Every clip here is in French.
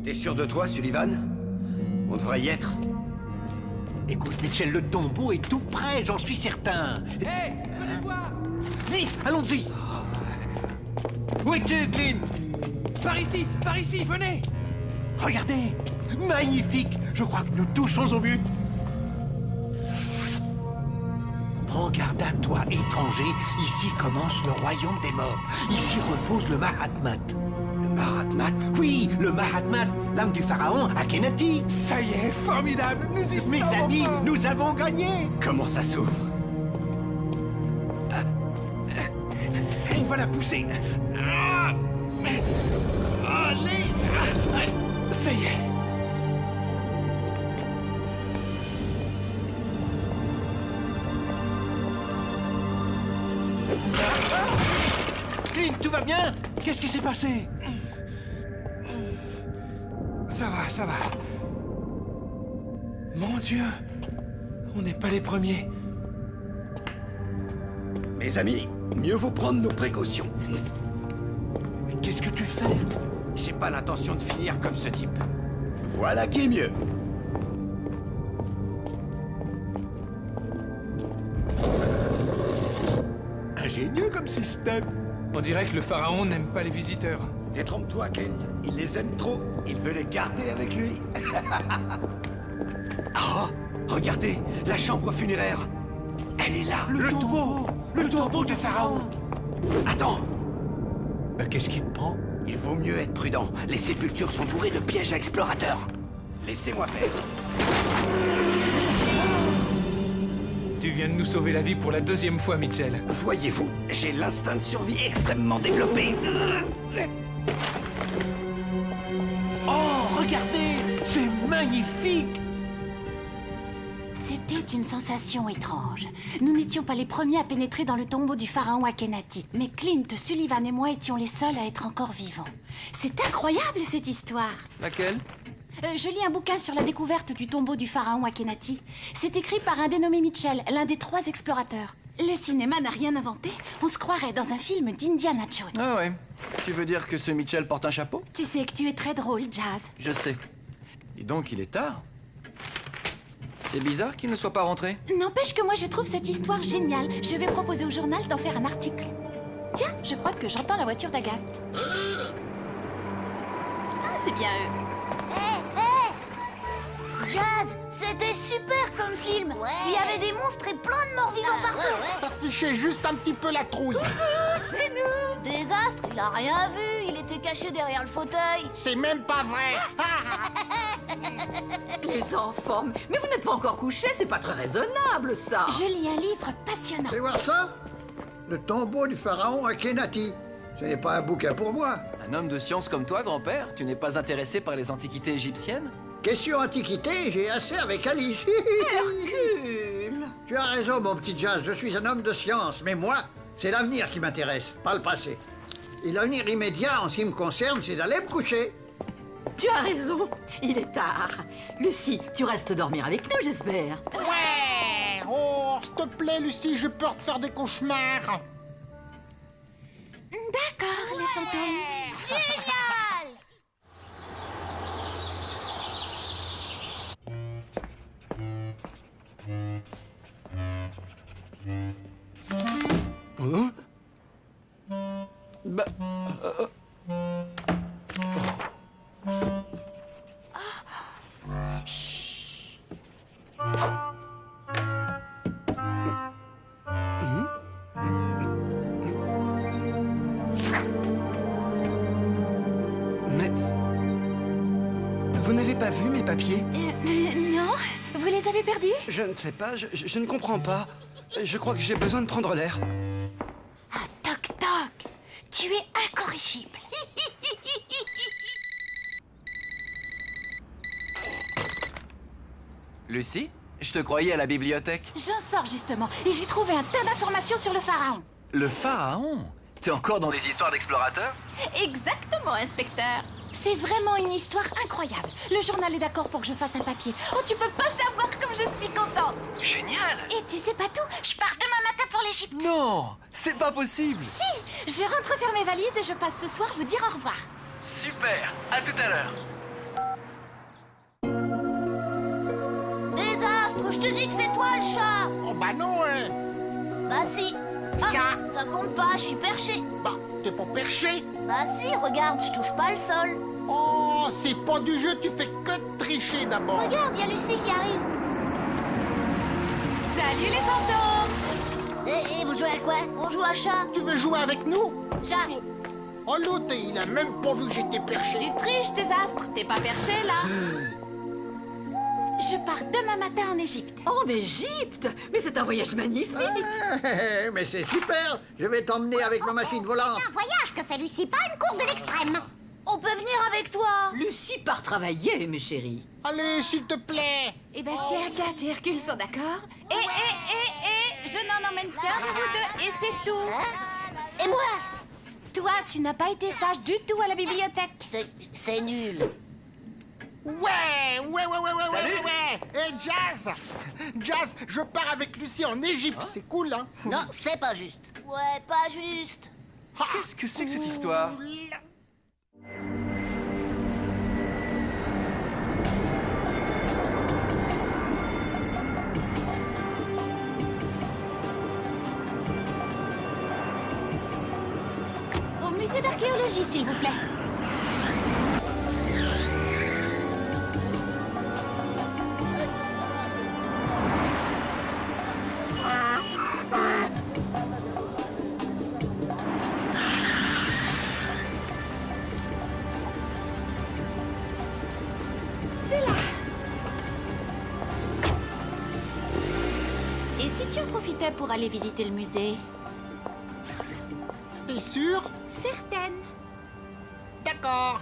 T'es sûr de toi, Sullivan? On devrait y être. Écoute, Mitchell, le tombeau est tout près, j'en suis certain. Hé, venez voir. Vite, allons-y. Où es-tu, Clint? Par ici, venez. Regardez, magnifique. Je crois que nous touchons au but. Prends garde à toi, étranger. Ici commence le royaume des morts. Ici repose le Mahatmat. Le Mahatmat? Oui, le Mahatmat, l'âme du pharaon Akhénaty. Ça y est, formidable. Nous y sommes. Mes amis, enfin. nous avons gagné. Comment ça s'ouvre? On va la pousser. Allez. Ça y est. Clint, tout va bien? Qu'est-ce qui s'est passé? Ça va. Mon Dieu. On n'est pas les premiers. Mes amis, mieux vaut prendre nos précautions. Mais qu'est-ce que tu fais? J'ai pas l'intention de finir comme ce type. Voilà qui est mieux. Ingénieux comme système. On dirait que le pharaon n'aime pas les visiteurs. Détrompe-toi, Clint. Il les aime trop. Il veut les garder avec lui. Oh, regardez, la chambre funéraire. Elle est là. Le tombeau du pharaon. Attends, Qu'est-ce qui te prend? il vaut mieux être prudent. Les sépultures sont bourrées de pièges à explorateurs. Laissez-moi faire. Tu viens de nous sauver la vie pour la 2e fois, Mitchell. Voyez-vous, j'ai l'instinct de survie extrêmement développé. Oh, regardez, c'est magnifique. C'était une sensation étrange. Nous n'étions pas les premiers à pénétrer dans le tombeau du pharaon Akhénaty. Mais Clint, Sullivan et moi étions les seuls à être encore vivants. C'est incroyable, cette histoire. Laquelle? Je lis un bouquin sur la découverte du tombeau du pharaon Akhénaty. C'est écrit par un dénommé Mitchell, l'un des 3 explorateurs. Le cinéma n'a rien inventé. On se croirait dans un film d'Indiana Jones. Ah ouais. Tu veux dire que ce Mitchell porte un chapeau? Tu sais que tu es très drôle, Jazz. Je sais. Et donc il est tard. C'est bizarre qu'il ne soit pas rentré. N'empêche que moi je trouve cette histoire géniale. Je vais proposer au journal d'en faire un article. Tiens, je crois que j'entends la voiture d'Agathe. Ah, c'est bien eux. Jazz, c'était super comme film. Il y avait des monstres et plein de morts vivants partout. Ça fichait juste un petit peu la trouille. C'est nous. Désastre, il a rien vu. Il était caché derrière le fauteuil. C'est même pas vrai. Les enfants, mais vous n'êtes pas encore couchés, c'est pas très raisonnable ça. Je lis un livre passionnant. Allez voir ça? Le tombeau du pharaon Akhénaty. Ce n'est pas un bouquin pour moi. Un homme de science comme toi, grand-père, tu n'es pas intéressé par les antiquités égyptiennes? Question antiquité, j'ai assez avec Alice. Hercule. Tu as raison, mon petit Jazz, je suis un homme de science. Mais moi, c'est l'avenir qui m'intéresse, pas le passé. Et l'avenir immédiat, en ce qui me concerne, c'est d'aller me coucher. Tu as raison, il est tard. Lucie, tu restes dormir avec nous, j'espère. Ouais. Oh, s'il te plaît, Lucie, j'ai peur de faire des cauchemars. D'accord, les fantômes. Génial. Mais... Vous n'avez pas vu mes papiers? Non, vous les avez perdus? Je ne sais pas, je ne comprends pas. Je crois que j'ai besoin de prendre l'air. Ah, toc toc. Tu es incorrigible. Lucie? Je te croyais à la bibliothèque. J'en sors justement et j'ai trouvé un tas d'informations sur le pharaon. Le pharaon? T'es encore dans des histoires d'explorateurs? Exactement, inspecteur. C'est vraiment une histoire incroyable. Le journal est d'accord pour que je fasse un papier. Oh, tu peux pas savoir comme je suis contente. Génial! Et tu sais pas tout, je pars demain matin pour l'Égypte. Non! C'est pas possible! Si, je rentre faire mes valises et je passe ce soir vous dire au revoir. Super! À tout à l'heure! Je te dis que c'est toi le chat. Oh bah non, hein. Bah si. Ah, Chat. ça compte pas, je suis perché. Bah, t'es pas perché. Bah si, regarde, je touche pas le sol. Oh, c'est pas du jeu, tu fais que de tricher d'abord. Regarde, y a Lucie qui arrive. Salut les fantômes! Et vous jouez à quoi? On joue à chat. Tu veux jouer avec nous? Chat. Oh, l'autre, il a même pas vu que j'étais perché. Tu triches, Désastre. T'es pas perché, là? Je pars demain matin en Égypte. En Égypte? Mais c'est un voyage magnifique. Mais c'est super. Je vais t'emmener avec ma machine volante. Un voyage que fait Lucie, pas une course de l'extrême. On peut venir avec toi. Lucie part travailler, mes chéris. Allez, s'il te plaît. Eh ben, si Agathe et Hercule sont d'accord... Je n'en emmène qu'un de vous deux et c'est tout. Hein? Et moi? Toi, tu n'as pas été sage du tout à la bibliothèque. C'est nul. Ouais. Salut. Hey, Jazz. Jazz, je pars avec Lucie en Égypte. C'est cool, hein? Non, c'est pas juste. Ouais, pas juste. Qu'est-ce que c'est que cette histoire? Au musée d'archéologie, s'il vous plaît. C'est là. Et si tu en profitais pour aller visiter le musée? T'es sûr? Certaine. D'accord.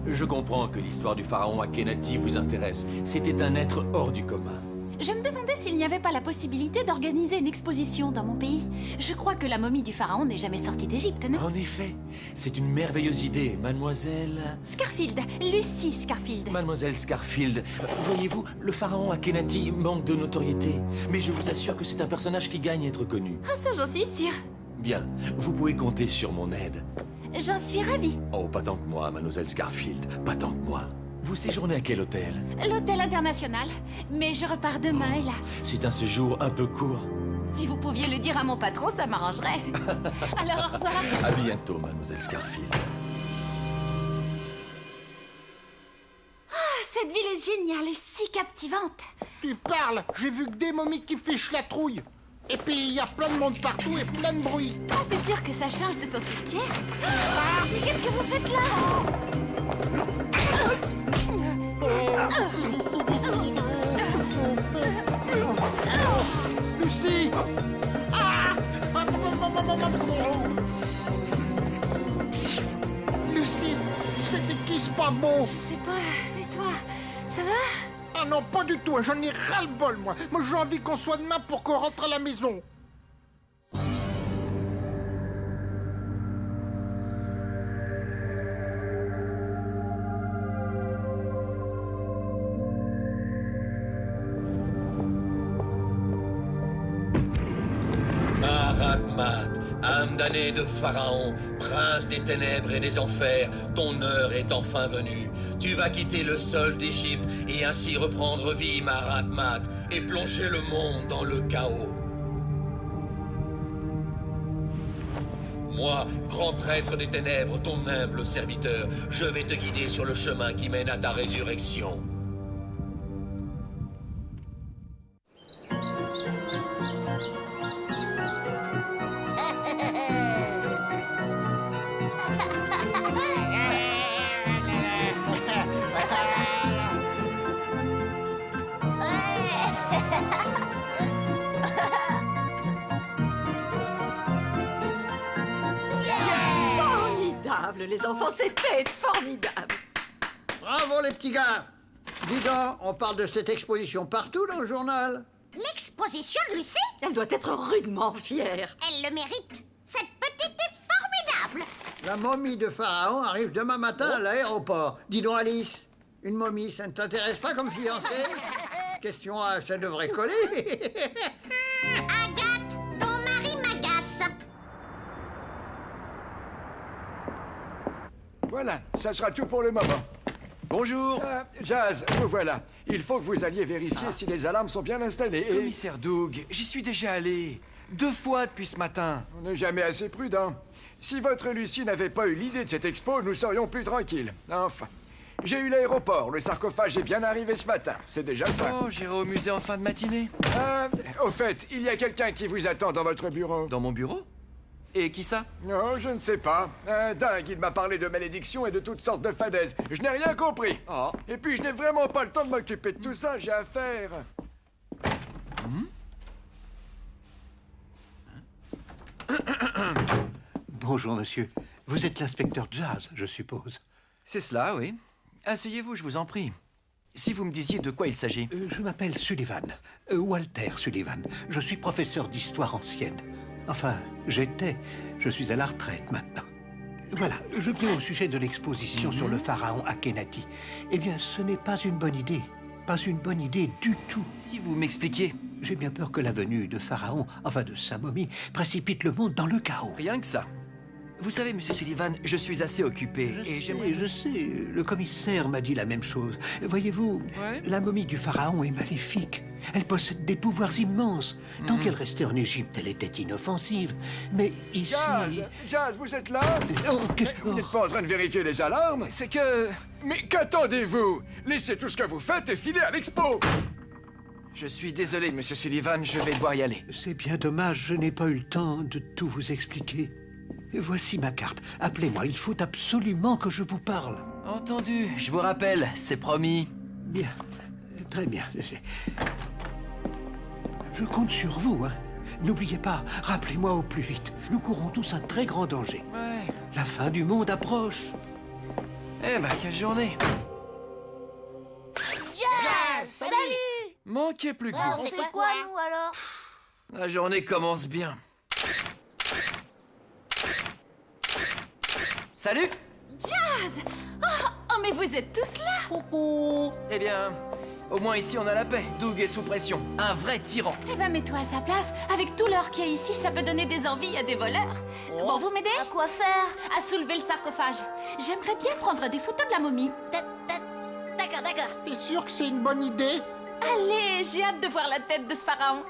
Je comprends que l'histoire du pharaon Akhénaty vous intéresse. C'était un être hors du commun. Je me demandais s'il n'y avait pas la possibilité d'organiser une exposition dans mon pays. Je crois que la momie du pharaon n'est jamais sortie d'Égypte, non? En effet, c'est une merveilleuse idée, mademoiselle... Scarfield, Lucie Scarfield. Mademoiselle Scarfield, voyez-vous, le pharaon Akhénaty manque de notoriété. Mais je vous assure que c'est un personnage qui gagne à être connu. Ah, ça, j'en suis sûre. Bien, vous pouvez compter sur mon aide. J'en suis ravie. Oh, pas tant que moi, mademoiselle Scarfield, pas tant que moi. Vous séjournez à quel hôtel? L'hôtel international. Mais je repars demain, hélas. C'est un séjour un peu court. Si vous pouviez le dire à mon patron, ça m'arrangerait. Alors, au revoir. À bientôt, mademoiselle Scarfield. Ah, cette ville est géniale et si captivante. Tu parles, j'ai vu que des momies qui fichent la trouille. Et puis, il y a plein de monde partout et plein de bruit. Ah, c'est sûr que ça change de ton cimetière. Ah, mais qu'est-ce que vous faites là? Lucie! Ah! Lucie, c'était qui ce pas beau? Je sais pas. Et toi, ça va? Ah non, pas du tout, j'en ai ras-le-bol, moi. Moi, j'ai envie qu'on soit demain pour qu'on rentre à la maison. Mahatmat, âme damnée de Pharaon, prince des ténèbres et des enfers, ton heure est enfin venue. Tu vas quitter le sol d'Égypte et ainsi reprendre vie, Mahatmat, et plonger le monde dans le chaos. Moi, grand prêtre des ténèbres, ton humble serviteur, je vais te guider sur le chemin qui mène à ta résurrection. Formidable, les enfants, c'était formidable. Bravo les petits gars. Dis donc, on parle de cette exposition partout dans le journal. L'exposition, Lucie? Elle doit être rudement fière. Elle le mérite. Cette petite est formidable. La momie de Pharaon arrive demain matin à l'aéroport. Dis donc Alice, une momie, ça ne t'intéresse pas comme fiancée? Question H, ça devrait coller. Agathe, ton mari m'agace. Voilà, ça sera tout pour le moment. Bonjour. Jazz, vous voilà. Il faut que vous alliez vérifier si les alarmes sont bien installées. Et Commissaire Doug, j'y suis déjà allé. 2 fois depuis ce matin. on n'est jamais assez prudent. Si votre Lucie n'avait pas eu l'idée de cette expo, nous serions plus tranquilles. Enfin, j'ai eu l'aéroport. Le sarcophage est bien arrivé ce matin. C'est déjà ça. Oh, j'irai au musée en fin de matinée. Au fait, il y a quelqu'un qui vous attend dans votre bureau. Dans mon bureau? Et qui ça? Non, je ne sais pas. Un dingue, il m'a parlé de malédictions et de toutes sortes de fadaises. Je n'ai rien compris. Oh. Et puis, je n'ai vraiment pas le temps de m'occuper de tout ça. J'ai affaire. Bonjour, monsieur. Vous êtes l'inspecteur Jazz, je suppose. C'est cela, oui. Asseyez-vous, je vous en prie. Si vous me disiez de quoi il s'agit. Je m'appelle Sullivan. Walter Sullivan. Je suis professeur d'histoire ancienne. Enfin, j'étais. Je suis à la retraite maintenant. Voilà, je viens au sujet de l'exposition sur le pharaon Akhénaty. Eh bien, ce n'est pas une bonne idée. Pas une bonne idée du tout. Si vous m'expliquiez. J'ai bien peur que la venue de Pharaon, enfin de sa momie, précipite le monde dans le chaos. Rien que ça. Vous savez, monsieur Sullivan, je suis assez occupé et j'aimerais... Je sais, le commissaire m'a dit la même chose. Voyez-vous, Ouais. la momie du pharaon est maléfique. Elle possède des pouvoirs immenses. Tant qu'elle restait en Égypte, elle était inoffensive. Mais ici... Jazz, vous êtes là? Oh, Vous n'êtes pas en train de vérifier les alarmes? C'est que... Mais qu'attendez-vous? Laissez tout ce que vous faites et filez à l'expo! Je suis désolé, monsieur Sullivan, je vais devoir y aller. C'est bien dommage, je n'ai pas eu le temps de tout vous expliquer. Voici ma carte. Appelez-moi, il faut absolument que je vous parle. Entendu, je vous rappelle, c'est promis. Bien, très bien. Je compte sur vous, hein. N'oubliez pas, rappelez-moi au plus vite. Nous courons tous un très grand danger. Ouais. La fin du monde approche. Eh ben, quelle journée. Jazz, salut. Manquez plus que On vous. fait quoi, nous, alors? La journée commence bien. Salut. Jazz! Oh, mais vous êtes tous là! Coucou. Eh bien, au moins ici on a la paix. Doug est sous pression. Un vrai tyran. Eh ben, mets-toi à sa place. Avec tout l'or qu'il y a ici, ça peut donner des envies à des voleurs. Bon, vous m'aidez? À quoi faire? À soulever le sarcophage. J'aimerais bien prendre des photos de la momie. D'accord, d'accord. T'es sûr que c'est une bonne idée? Allez, j'ai hâte de voir la tête de ce pharaon.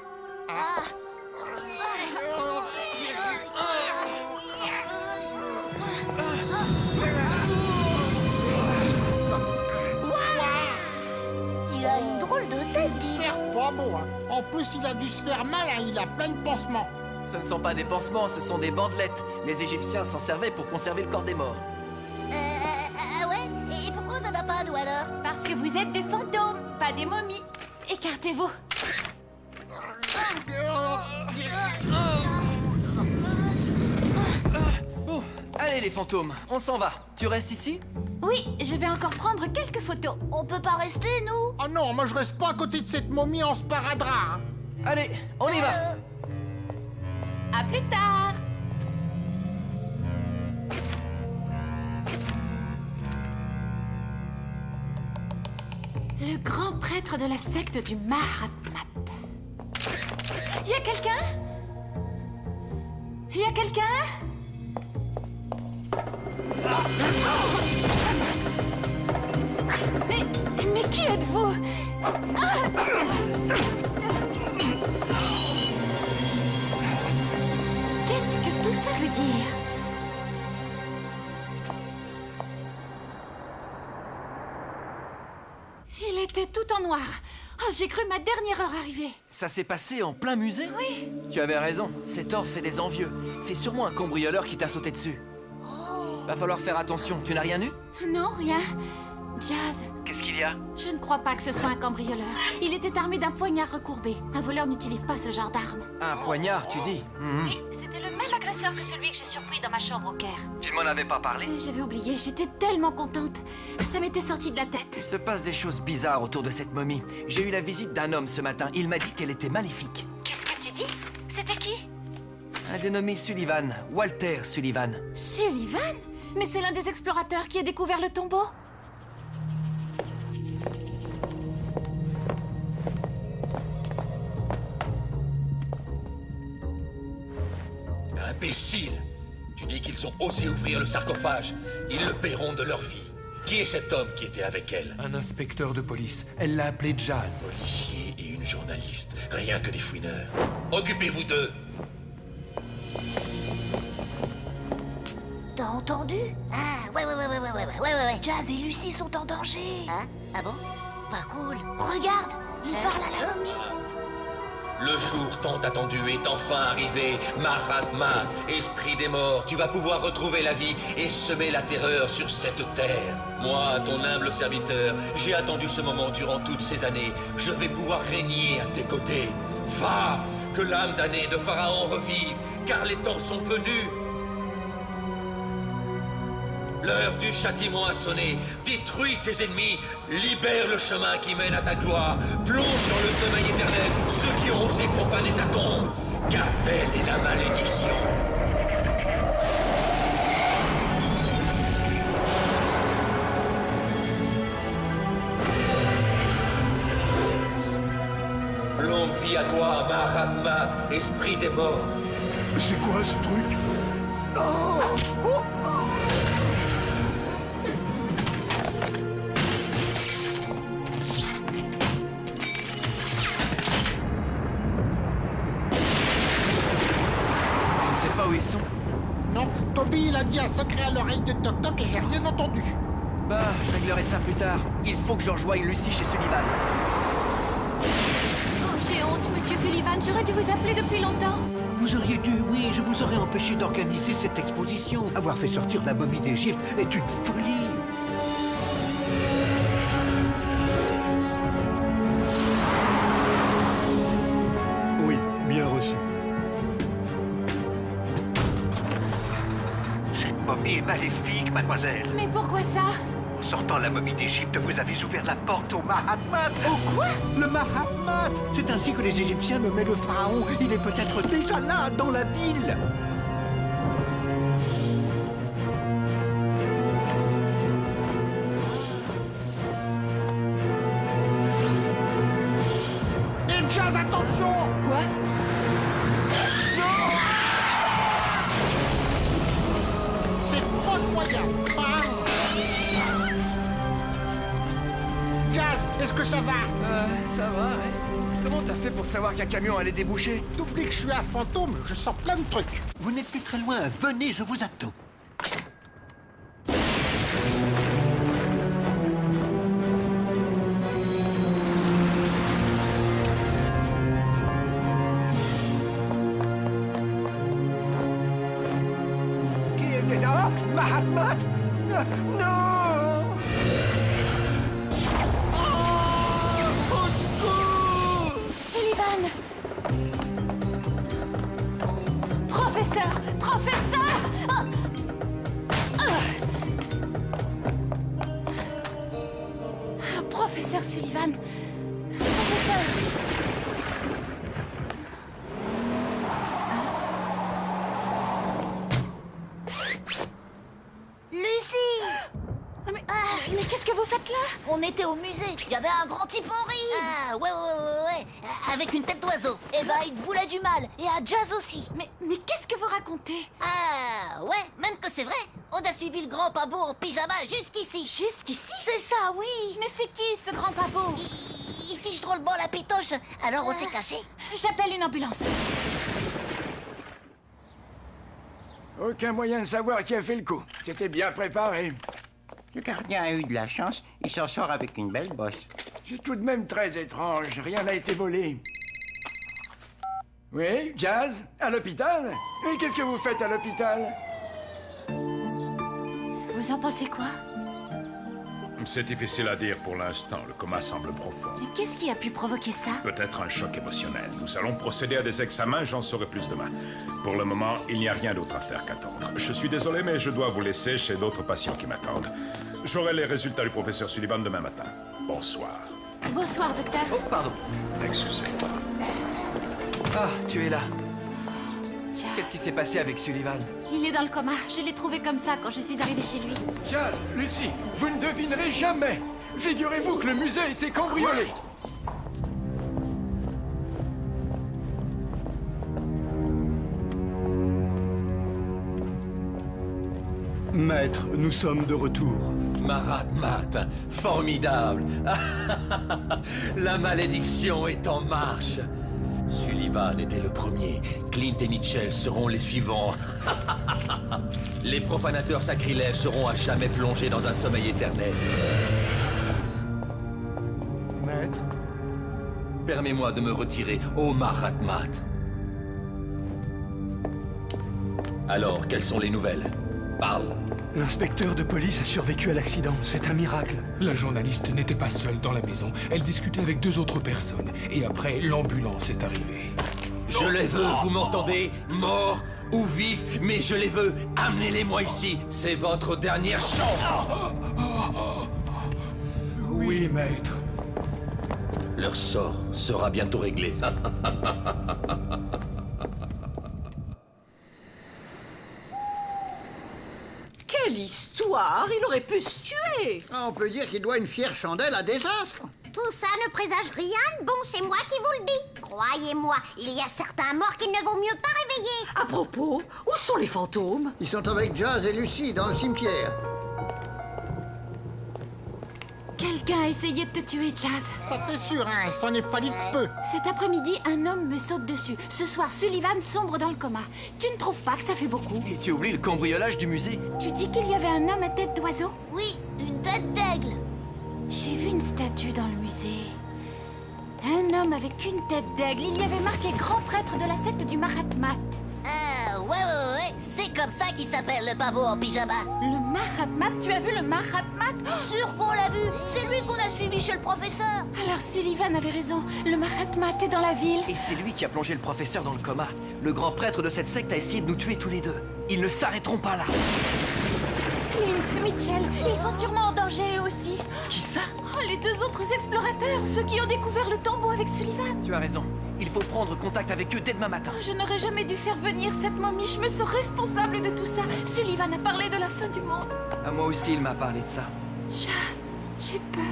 Il a une drôle de tête, dis. Faire pas beau, hein. En plus, il a dû se faire mal, hein. Il a plein de pansements. Ce ne sont pas des pansements, ce sont des bandelettes. Les Égyptiens s'en servaient pour conserver le corps des morts. Ouais? Et pourquoi on n'en a pas, nous, alors? Parce que vous êtes des fantômes, pas des momies. Écartez-vous. Bon, allez les fantômes, on s'en va. Tu restes ici? Oui, je vais encore prendre quelques photos. On peut pas rester, nous? Oh non, moi je reste pas à côté de cette momie en sparadrap, hein. Allez, on y va. À plus tard. Le grand prêtre de la secte du Mahatmat. Y a quelqu'un? Y a quelqu'un? Mais qui êtes-vous? Qu'est-ce que tout ça veut dire? Il était tout en noir. Oh, j'ai cru ma dernière heure arriver. Ça s'est passé en plein musée? Oui. Tu avais raison, cet or fait des envieux. C'est sûrement un cambrioleur qui t'a sauté dessus. Va falloir faire attention, tu n'as rien eu? Non, rien. Jazz, Qu'est-ce qu'il y a? je ne crois pas que ce soit un cambrioleur. Il était armé d'un poignard recourbé. Un voleur n'utilise pas ce genre d'arme. Un poignard, tu dis? Oui, c'était le même agresseur que celui que j'ai surpris dans ma chambre au Caire. Tu ne m'en avais pas parlé? J'avais oublié, j'étais tellement contente. Ça m'était sorti de la tête. Il se passe des choses bizarres autour de cette momie. J'ai eu la visite d'un homme ce matin. Il m'a dit qu'elle était maléfique. Qu'est-ce que tu dis? C'était qui? Un dénommé Sullivan, Walter Sullivan. Sullivan? Mais c'est l'un des explorateurs qui a découvert le tombeau. Imbécile! Tu dis qu'ils ont osé ouvrir le sarcophage. Ils le paieront de leur vie. Qui est cet homme qui était avec elle? Un inspecteur de police. Elle l'a appelé Jazz. Policier et une journaliste. Rien que des fouineurs. Occupez-vous d'eux. T'as entendu? Ah, ouais. Jazz et Lucie sont en danger. Hein? Ah bon? Pas cool. Regarde, il parle à la momie. Le jour tant attendu est enfin arrivé. Mahatma, esprit des morts, tu vas pouvoir retrouver la vie et semer la terreur sur cette terre. Moi, ton humble serviteur, j'ai attendu ce moment durant toutes ces années. Je vais pouvoir régner à tes côtés. Va, que l'âme damnée de Pharaon revive, car les temps sont venus. L'heure du châtiment a sonné. Détruis tes ennemis. Libère le chemin qui mène à ta gloire. Plonge dans le sommeil éternel ceux qui ont osé profaner ta tombe. Car telle est la malédiction. Longue vie à toi, Mahatma, esprit des morts. C'est quoi ce truc? Où ils sont? Non, Toby, il a dit un secret à l'oreille de Toc Toc et j'ai rien entendu. Bah, je réglerai ça plus tard. Il faut que je rejoigne Lucie chez Sullivan. Oh, j'ai honte, monsieur Sullivan. J'aurais dû vous appeler depuis longtemps. Vous auriez dû, oui, je vous aurais empêché d'organiser cette exposition. Avoir fait sortir la momie d'Égypte est une folie. Oui, bien reçu. Cette momie est maléfique, mademoiselle. Mais pourquoi ça? En sortant la momie d'Égypte, vous avez ouvert la porte au Mahatma. Au quoi? Le Mahatma. C'est ainsi que les Égyptiens nommaient le pharaon. Il est peut-être déjà là, dans la ville. Et Jazz, attention! Quoi? C'est incroyable! Ah. Jazz, est-ce que ça va? Ça va, ouais. Comment t'as fait pour savoir qu'un camion allait déboucher? T'oublies que je suis un fantôme, je sens plein de trucs. Vous n'êtes plus très loin. Venez, je vous attends. Ah, Mahatma! Non! Sullivan! Professeur! Professeur! Ah! Professeur Sullivan! Professeur! Lucie! Mais qu'est-ce que vous faites là? On était au musée, il y avait un grand type horrible. Ah, ouais. Avec une tête d'oiseau. Eh ben, il voulait du mal. Et à Jazz aussi. Mais qu'est-ce que vous racontez? Ah, ouais, même que c'est vrai. On a suivi le grand pabot en pyjama jusqu'ici. Jusqu'ici? C'est ça, oui. Mais c'est qui ce grand pabot? Il fiche drôlement la pitoche. Alors on s'est caché. J'appelle une ambulance. Aucun moyen de savoir qui a fait le coup. C'était bien préparé. Le gardien a eu de la chance, il s'en sort avec une belle bosse. C'est tout de même très étrange, rien n'a été volé. Oui, Jazz? À l'hôpital? Mais qu'est-ce que vous faites à l'hôpital? Vous en pensez quoi? C'est difficile à dire pour l'instant, le coma semble profond. Mais qu'est-ce qui a pu provoquer ça? Peut-être un choc émotionnel. Nous allons procéder à des examens, j'en saurai plus demain. Pour le moment, il n'y a rien d'autre à faire qu'attendre. Je suis désolé, mais je dois vous laisser chez d'autres patients qui m'attendent. J'aurai les résultats du professeur Sullivan demain matin. Bonsoir. Bonsoir, docteur. Oh, pardon. Excusez. Ah, tu es là. Qu'est-ce qui s'est passé avec Sullivan? Il est dans le coma. Je l'ai trouvé comme ça quand je suis arrivée chez lui. Jazz, Lucie, vous ne devinerez jamais. Figurez-vous que le musée a été cambriolé. Maître, nous sommes de retour. Marat-Mat, formidable. La malédiction est en marche. Sullivan était le premier. Clint et Mitchell seront les suivants. Les profanateurs sacrilèges seront à jamais plongés dans un sommeil éternel. Maître? Permets-moi de me retirer, ô Marat-Mat. Alors, quelles sont les nouvelles? Parle. L'inspecteur de police a survécu à l'accident. C'est un miracle. La journaliste n'était pas seule dans la maison. Elle discutait avec 2 autres personnes. Et après, l'ambulance est arrivée. Je les veux, vous m'entendez? Morts ou vifs, mais je les veux. Amenez-les-moi ici. C'est votre dernière chance. Oui, maître. Leur sort sera bientôt réglé. Quelle histoire! Il aurait pu se tuer! On peut dire qu'il doit une fière chandelle à désastre. Tout ça ne présage rien de bon, c'est moi qui vous le dis. Croyez-moi, il y a certains morts qu'il ne vaut mieux pas réveiller. À propos, où sont les fantômes? Ils sont avec Jazz et Lucy dans le cimetière. Quelqu'un a essayé de te tuer, Jazz. Ça c'est sûr, hein, c'en est fallu de peu. Cet après-midi, un homme me saute dessus. Ce soir, Sullivan sombre dans le coma. Tu ne trouves pas que ça fait beaucoup? Et tu oublies le cambriolage du musée? Tu dis qu'il y avait un homme à tête d'oiseau? Oui, une tête d'aigle. J'ai vu une statue dans le musée. Un homme avec une tête d'aigle. Il y avait marqué grand prêtre de la secte du Marat-Mat. Ah, ouais, c'est comme ça qu'il s'appelle le pavot en pyjama. Le Marat-Mat? Tu as vu le Marat-Mat? Sûr qu'on l'a vu, c'est lui qu'on a suivi chez le professeur. Alors Sullivan avait raison. Le Marat-Mat est dans la ville. Et c'est lui qui a plongé le professeur dans le coma. Le grand prêtre de cette secte a essayé de nous tuer tous les deux. Ils ne s'arrêteront pas là. Clint, Mitchell, ils sont sûrement en danger eux aussi. Qui ça? Oh, les 2 autres explorateurs, ceux qui ont découvert le tombeau avec Sullivan. Tu as raison. Il faut prendre contact avec eux dès demain matin. Oh, je n'aurais jamais dû faire venir cette momie. Je me sens responsable de tout ça. Sullivan a parlé de la fin du monde. À moi aussi, il m'a parlé de ça. Jazz, j'ai peur.